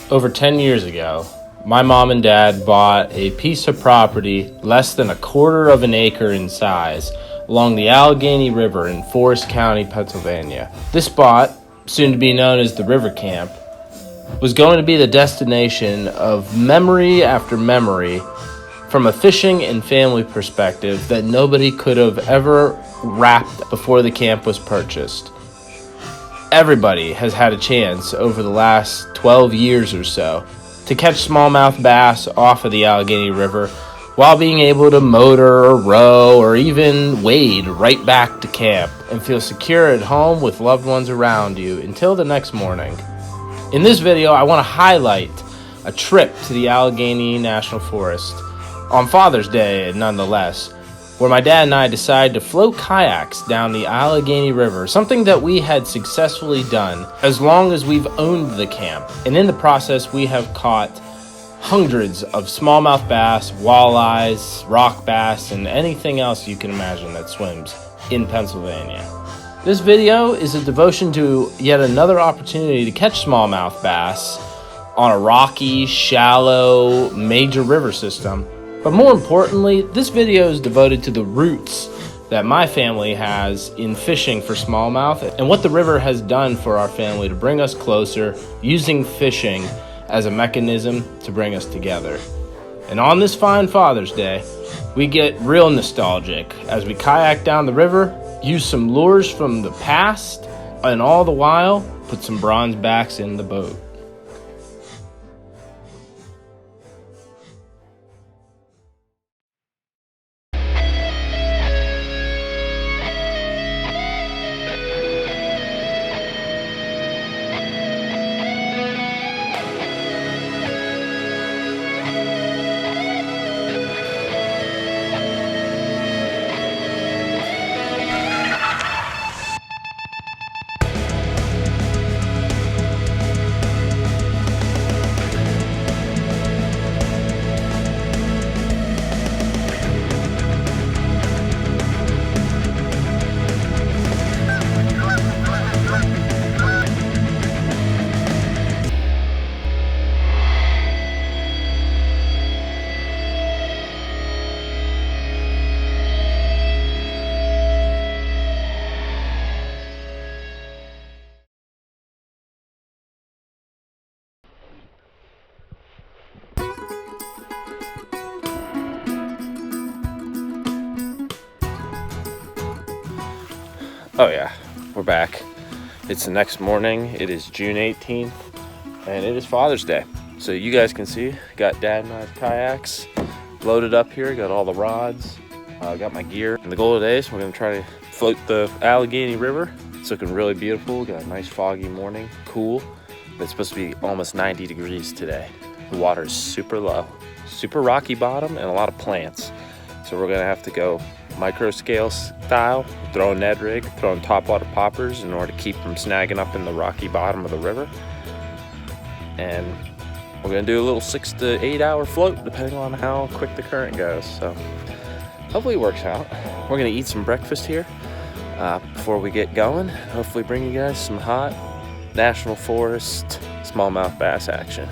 Over 10 years ago, my mom and dad bought a piece of property less than 1/4 of an acre in size along the Allegheny River in Forest County, Pennsylvania. This spot, soon to be known as the River Camp, was going to be the destination of memory after memory from a fishing and family perspective that nobody could have ever wrapped before the camp was purchased. Everybody has had a chance over the last 12 years or so to catch smallmouth bass off of the Allegheny River while being able to motor or row or even wade right back to camp and feel secure at home with loved ones around you until the next morning. In this video, I want to highlight a trip to the Allegheny National Forest on Father's Day, nonetheless, where my dad and I decided to float kayaks down the Allegheny River, something that we had successfully done as long as we've owned the camp. And in the process, we have caught hundreds of smallmouth bass, walleyes, rock bass, and anything else you can imagine that swims in Pennsylvania. This video is a devotion to yet another opportunity to catch smallmouth bass on a rocky, shallow, major river system. But more importantly, this video is devoted to the roots that my family has in fishing for smallmouth and what the river has done for our family to bring us closer, using fishing as a mechanism to bring us together. And on this fine Father's Day, we get real nostalgic as we kayak down the river, use some lures from the past, and all the while, put some bronze backs in the boat. Oh yeah, we're back. It's the next morning. It is June 18th, and it is Father's Day. So you guys can see, got Dad and I's kayaks loaded up here, got all the rods, got my gear. And the goal today is we're gonna try to float the Allegheny River. It's looking really beautiful, got a nice foggy morning, cool. But it's supposed to be almost 90 degrees today. The water is super low, super rocky bottom, and a lot of plants. So we're gonna have to go micro scale style, throwing Ned rig, throwing topwater poppers in order to keep from snagging up in the rocky bottom of the river. And we're gonna do a little 6 to 8 hour float depending on how quick the current goes. So hopefully it works out. We're gonna eat some breakfast here before we get going. Hopefully bring you guys some hot National Forest smallmouth bass action.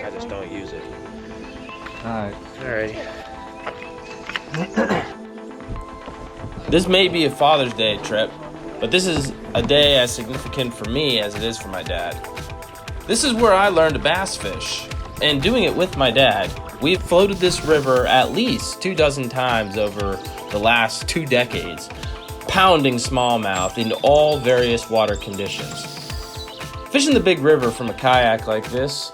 I just don't use it. Alrighty. This may be a Father's Day trip, but this is a day as significant for me as it is for my dad. This is where I learned to bass fish, and doing it with my dad. We've floated this river at least 24 times over the last 2 decades, pounding smallmouth in all various water conditions. Fishing the big river from a kayak like this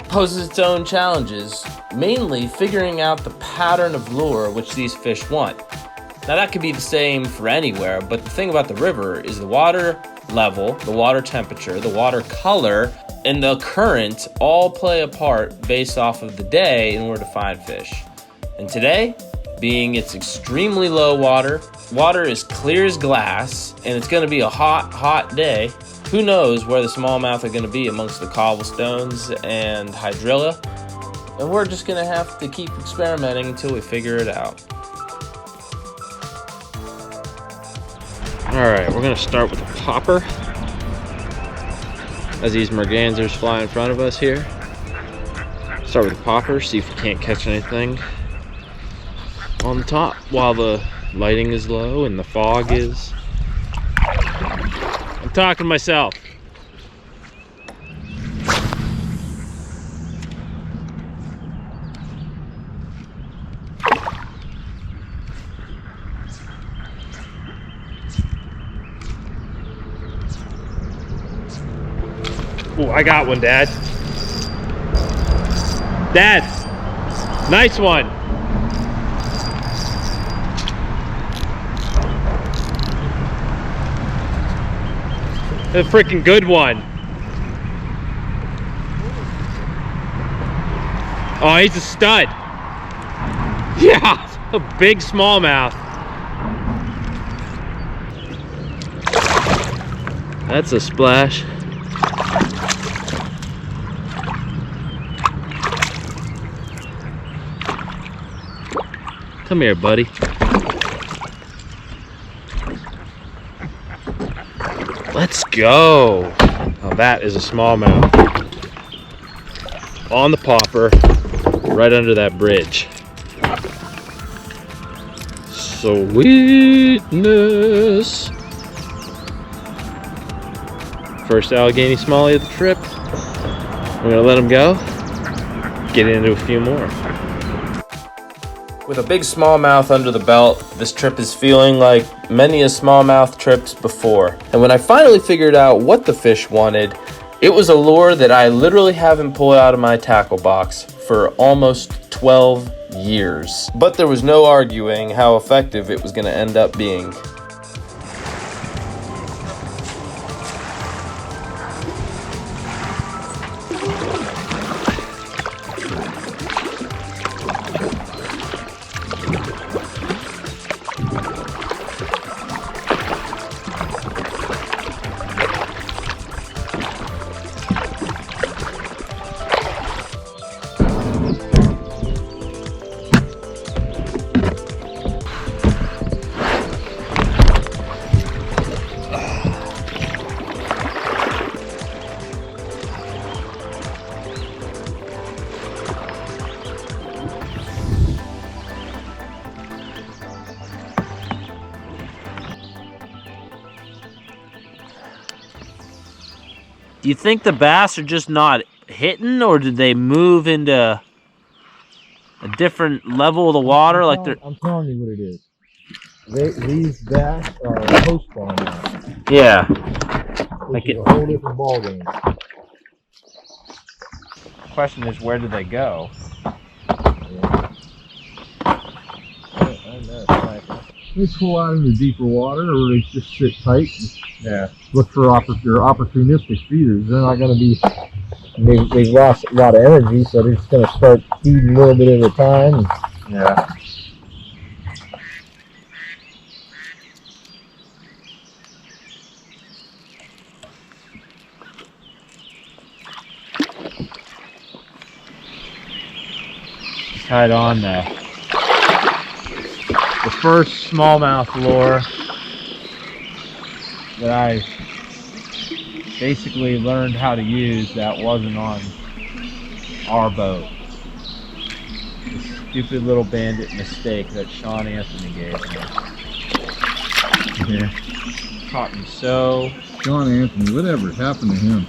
poses its own challenges, mainly figuring out the pattern of lure which these fish want. Now that could be the same for anywhere, but the thing about the river is the water level, the water temperature, the water color, and the current all play a part based off of the day in order to find fish. And today, being it's extremely low water is clear as glass, and it's going to be a hot day. Who knows where the smallmouth are going to be amongst the cobblestones and hydrilla. and we're just gonna have to keep experimenting until we figure it out. Alright, we're gonna start with a popper as these mergansers fly in front of us here. Start with a popper, see if we can't catch anything on the top while the lighting is low and the fog is. I'm talking to myself. Oh, I got one, Dad. Dad, nice one. A freaking good one. Oh, he's a stud. Yeah, a big smallmouth. That's a splash. Come here, buddy. Let's go. Now that is a smallmouth. On the popper, right under that bridge. Sweetness. First Allegheny smallie of the trip. I'm gonna let him go. Get into a few more. With a big smallmouth under the belt, this trip is feeling like many a smallmouth trips before. And when I finally figured out what the fish wanted, it was a lure that I literally haven't pulled out of my tackle box for almost 12 years. But there was no arguing how effective it was going to end up being. Do you think the bass are just not hitting, or did they move into a different level of the water? I'm telling you what it is. These bass are post-spawn now. Yeah. Which is a whole different ballgame. The question is, where do they go? Yeah. They pull out into deeper water, or they just sit tight. Yeah. Look for opportunistic feeders. They're not going to be. They've lost a lot of energy, so they're just going to start feeding a little bit at a time. Yeah. Tied on the first smallmouth lure that I basically learned how to use that wasn't on our boat. The stupid little bandit mistake that Sean Anthony gave me. Yeah. Caught me so. Sean Anthony, whatever happened to him?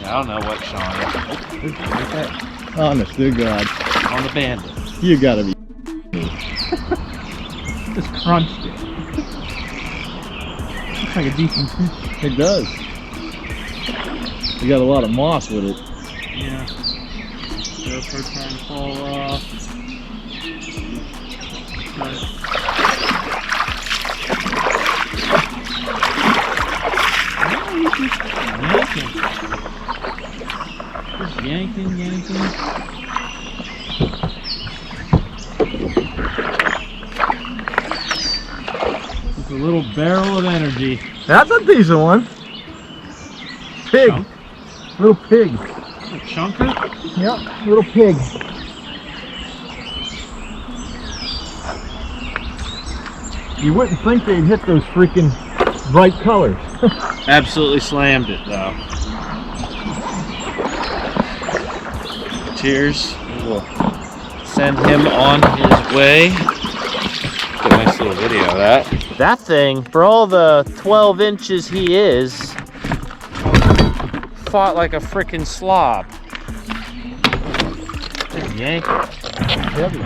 I don't know what Sean is. Honest to God. On the bandit. You gotta be. Just crunched it. Looks like a decent fish. It does. You got a lot of moss with it. Yeah. They're trying to fall off. Just yanking. Just a little barrel of energy. That's a decent one. pig. Chunk? Little pig. Chunker? Yep, little pig. You wouldn't think they'd hit those freaking bright colors. Absolutely slammed it though. Cheers. We'll send him on his way. Get a nice little video of that. That thing, for all the 12 inches he is, fought like a freaking slob. Yank it. Heavy.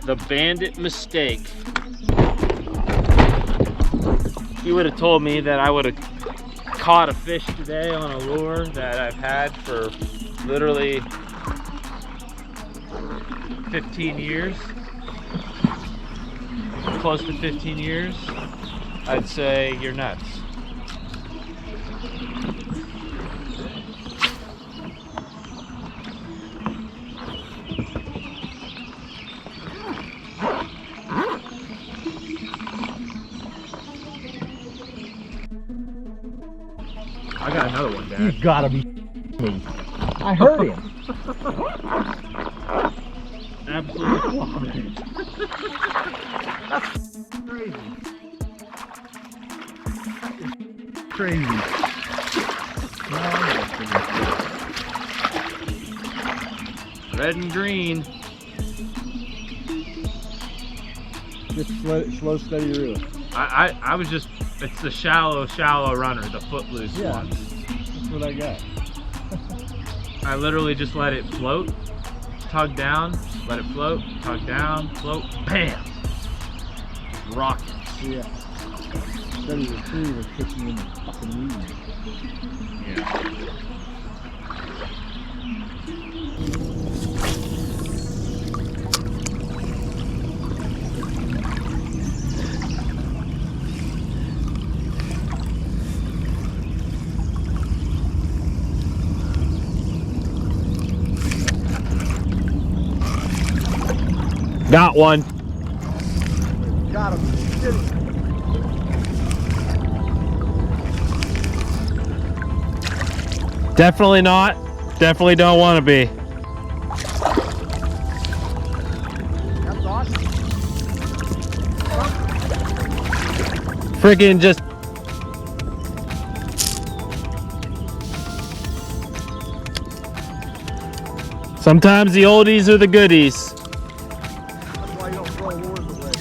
The bandit mistake. You would have told me that I would have caught a fish today on a lure that I've had for literally 15 years. Close to 15 years. I'd say you're nuts. I got another one, Dad. You gotta be me. I heard him. Absolutely clobbered. Crazy. Red and green. Just slow, steady reel. I was just, it's the shallow runner, the footloose one. That's what I got. I literally just let it float, tug down, let it float, tug down, float, bam! Rocket. Yeah. Steady retriever puts you in the fucking weeds. Yeah. Got one. Got him. Definitely not. Definitely don't want to be. That's awesome. Freaking just. Sometimes the oldies are the goodies. That's why you don't throw lures away.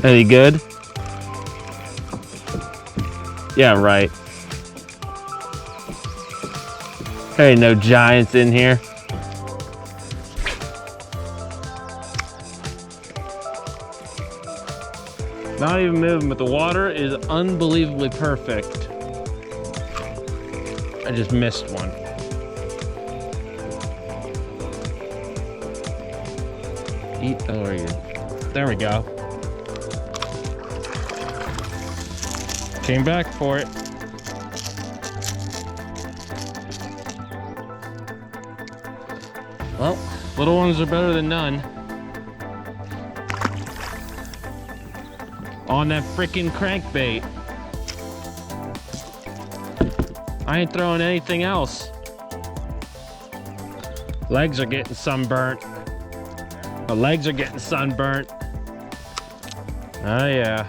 Any good? Yeah, right. There ain't no giants in here. Not even moving, but the water is unbelievably perfect. I just missed one. There we go. Came back for it. Well, little ones are better than none. On that freaking crankbait. I ain't throwing anything else. Legs are getting sunburnt. My legs are getting sunburnt. Oh yeah.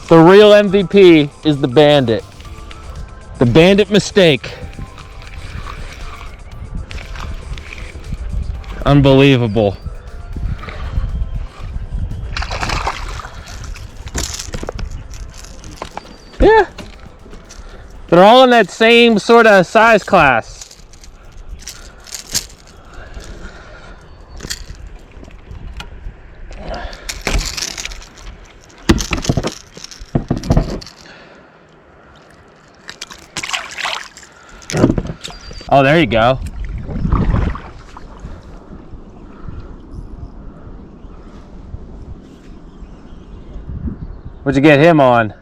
The real MVP is the bandit. The bandit mistake. Unbelievable. in that same sort of size class. Oh, there you go. What'd you get him on?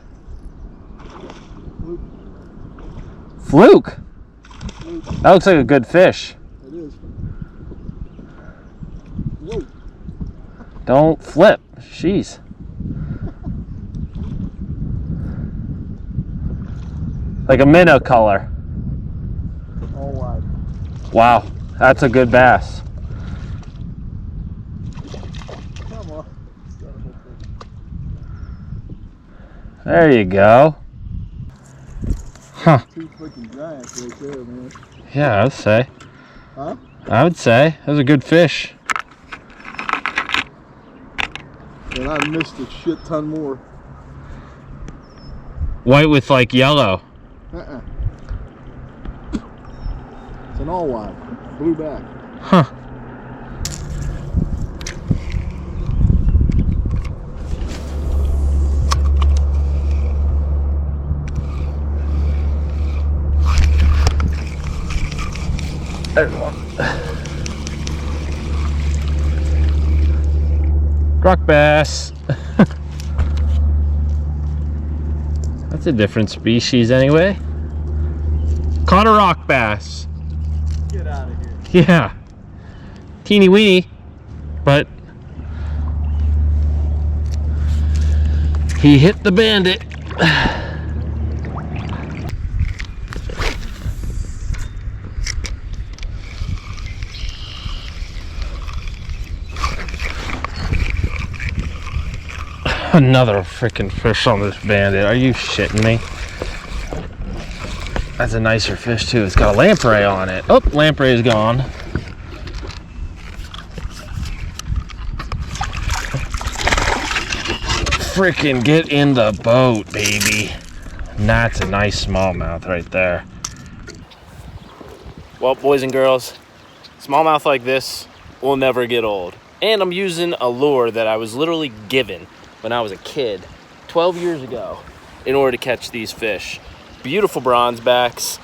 Fluke. That looks like a good fish. It is. Whoa. Don't flip. Jeez. Like a minnow color. All wide. Wow, that's a good bass. Come on. There you go. Huh. Two freaking giants right there, man. Yeah, I would say. Huh? I would say. That was a good fish. And I missed a shit ton more. White with like yellow. Uh-uh. It's an all wide. Blue back. Huh. There's one. Rock bass. That's a different species anyway. Caught a rock bass. Get out of here. Yeah. Teeny weeny, but he hit the bandit. Another freaking fish on this bandit. Are you shitting me? That's a nicer fish too. It's got a lamprey on it. Oh, lamprey is gone. Freaking get in the boat, baby. And that's a nice smallmouth right there. Well, boys and girls, smallmouth like this will never get old. And I'm using a lure that I was literally given when I was a kid 12 years ago in order to catch these fish. Beautiful bronze backs.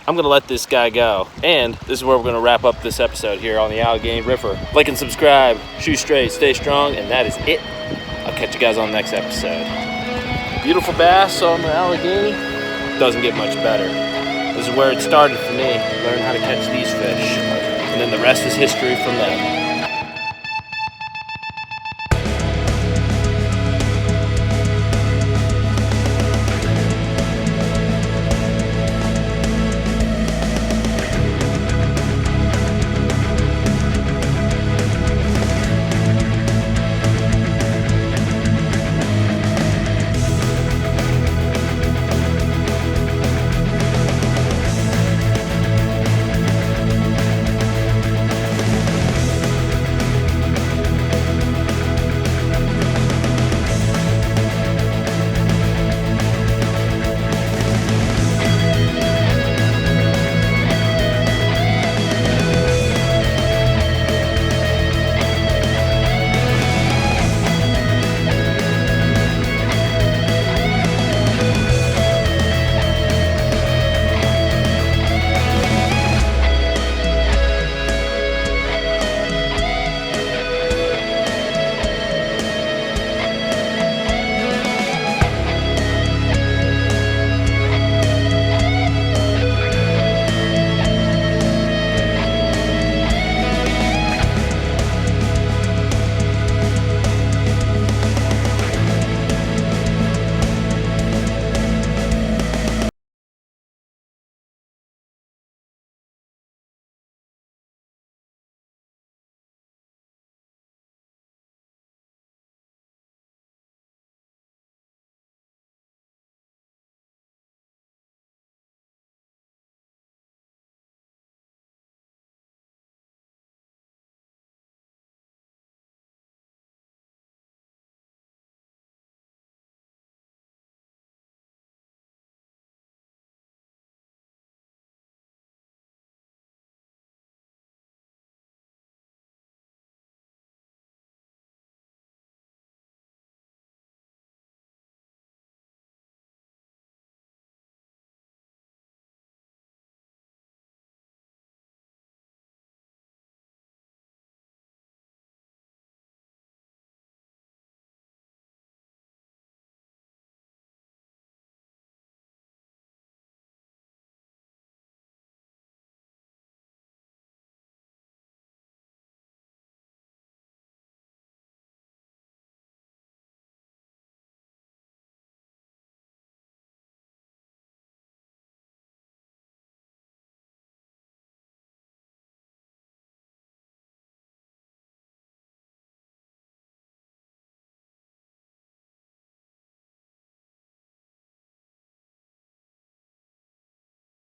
I'm gonna let this guy go. And this is where we're gonna wrap up this episode here on the Allegheny River. Like and subscribe, shoot straight, stay strong, and that is it. I'll catch you guys on the next episode. Beautiful bass on the Allegheny. Doesn't get much better. This is where it started for me. Learn how to catch these fish. And then the rest is history from them.